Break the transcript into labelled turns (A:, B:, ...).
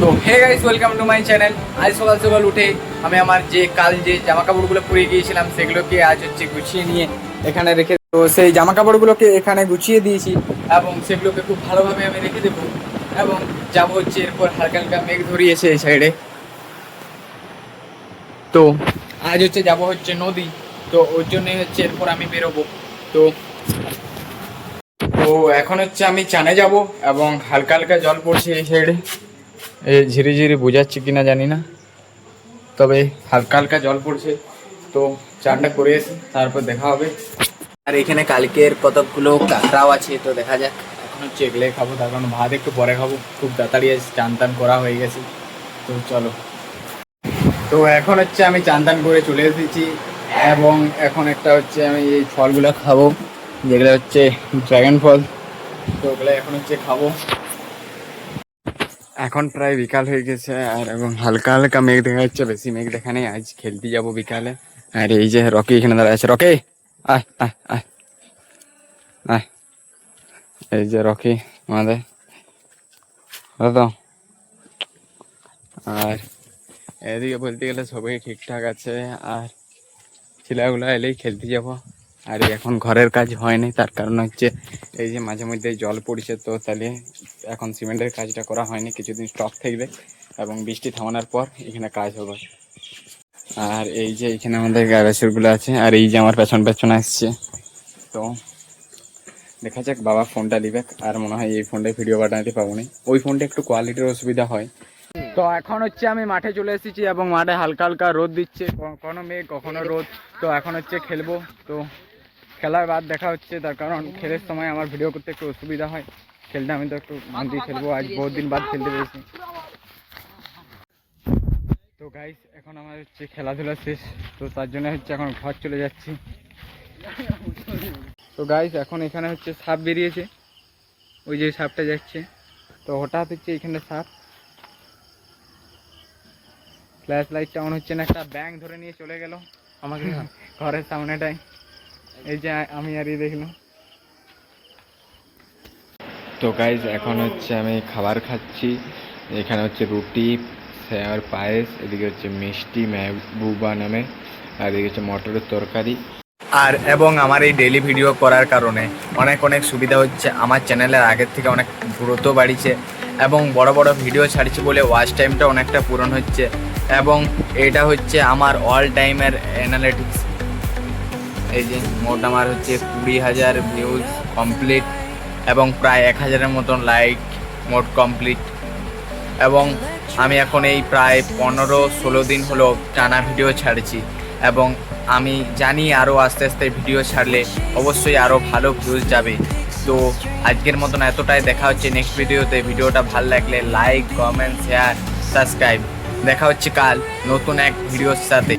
A: তো hey guys, welcome to my channel. আজ সকাল সকাল উঠে আমি আমার কাল যে জামা কাপড়গুলো পরে গিয়েছিলাম সেগুলোকে আজ গুছিয়ে নিয়ে এখানে রেখে, তো সেই জামা কাপড়গুলোকে এখানে গুছিয়ে দিয়েছি এবং সেগুলোকে খুব ভালোভাবে আমি রেখে দেবো এবং যাবো এরপর হালকা হালকা মেঘ ধরিয়েছে এই সাইডে। তো আজ যাবো নদী, তো ওর জন্যই এরপর আমি বেরোবো। তো তো এখন আমি চানে যাব এবং হালকা হালকা জল পড়ছে এই সাইডে, এই ঝিরি ঝিরি বোঝাচ্ছে কিনা জানি না, তবে হালকা হালকা জল পড়ছে। তো চানটা করে এসে তারপর দেখা হবে। আর এখানে কালকের কতকগুলো কাঁকড়াও আছে, তো দেখা যাক। এখন এগুলোই খাবো, তার কারণ ভাত একটু পরে খাবো, খুব তাড়াতাড়ি চান টান করা হয়ে গেছে। তো চলো, তো এখন আমি চান টান করে চলে এসেছি এবং এখন একটা আমি এই ফলগুলো খাবো, যেগুলো ড্রাগন ফল। তো ওগুলো এখন খাবো। এখন প্রায় বিকাল হয়ে গেছে আর এবং হালকা হালকা মেঘ দেখা যাচ্ছে, বেশি মেঘ দেখা নেই। আজ খেলতে যাবো বিকালে। আর এই যে রকি এখানে দাঁড়ায় আছে, রকি আয় আয় আয় আয়। এই যে রকি আমাদের দাদা। আর এদিকে বলতে গেলে সবাই ঠিকঠাক আছে, আর ছেলেগুলো এলেই খেলতে যাবো। আর এখন ঘরের কাজ হয়নি, তার কারণ এই যে মাঝে মধ্যে জল পড়ছে, তো তাহলে এখন সিমেন্টের কাজটা করা হয়নি, কিছুদিন স্টক থাকবে এবং বৃষ্টি থামানোর পর এখানে কাজ হবে। আর এই যে এখানে আমাদের গ্যারেজগুলো আছে, আর এই যে আমার পেছন পেছন আসছে। তো দেখা যাক, বাবা ফোনটা নিবে, আর মনে হয় এই ফোনটায় ভিডিও বানাতে পাবো না, ওই ফোনটা একটু কোয়ালিটির অসুবিধা হয়। তো এখন আমি মাঠে চলে এসেছি এবং মাঠে হালকা হালকা রোদ দিচ্ছে, কখনো মেঘ কখনো রোদ। তো এখন খেলবো। তো খেলার বাদ দেখা হচ্ছে, তার কারণ খেলার সময় আমার ভিডিও করতে একটু অসুবিধা হয়। খেলতে আমি তো একটু মন দিয়ে খেলবো, আজ বহুত দিন বাদ খেলতে পেরেছি। তো গাইস, এখন আমার খেলাধুলা শেষ, তো তার জন্য এখন ঘর চলে যাচ্ছি। তো গাইস, এখন এখানে সাপ বেরিয়েছে, ওই যে সাপটা যাচ্ছে। তো হঠাৎ এখানে সাপ, ফ্ল্যাশ লাইটটা অন হচ্ছে না, একটা ব্যাং ধরে নিয়ে চলে গেল আমাকে ঘরের সামনেটাই। এই যে আমি আর দেখলাম। তো গাইজ, এখন আমি খাবার খাচ্ছি। এখানে রুটি আর পায়েস, এদিকে মিষ্টি মেহবুবা নামে, আর এদিকে মটরের তরকারি। আর এবং আমার এই ডেইলি ভিডিও করার কারণে অনেক অনেক সুবিধা হচ্ছে, আমার চ্যানেলের আগের থেকে অনেক দ্রুত বাড়িছে এবং বড় বড় ভিডিও ছাড়ছি বলে ওয়াচ টাইমটা অনেকটা পূরণ হচ্ছে। এবং এটা আমার অল টাইমের অ্যানালিটিক্স। এই যে মোট আমার 20,000 ভিউজ কমপ্লিট এবং প্রায় 1,000-এর মতন লাইক মোট কমপ্লিট। এবং আমি এখন এই প্রায় 15-16 দিন হলো টানা ভিডিও ছাড়ছি এবং আমি জানি আরও আস্তে আস্তে ভিডিও ছাড়লে অবশ্যই আরও ভালো ভিউজ যাবে। তো আজকের মতন এতটাই, দেখা হচ্ছে নেক্সট ভিডিওতে। ভিডিওটা ভালো লাগলে লাইক, কমেন্ট, শেয়ার, সাবস্ক্রাইব। দেখা হচ্ছে কাল নতুন এক ভিডিওর সাথে।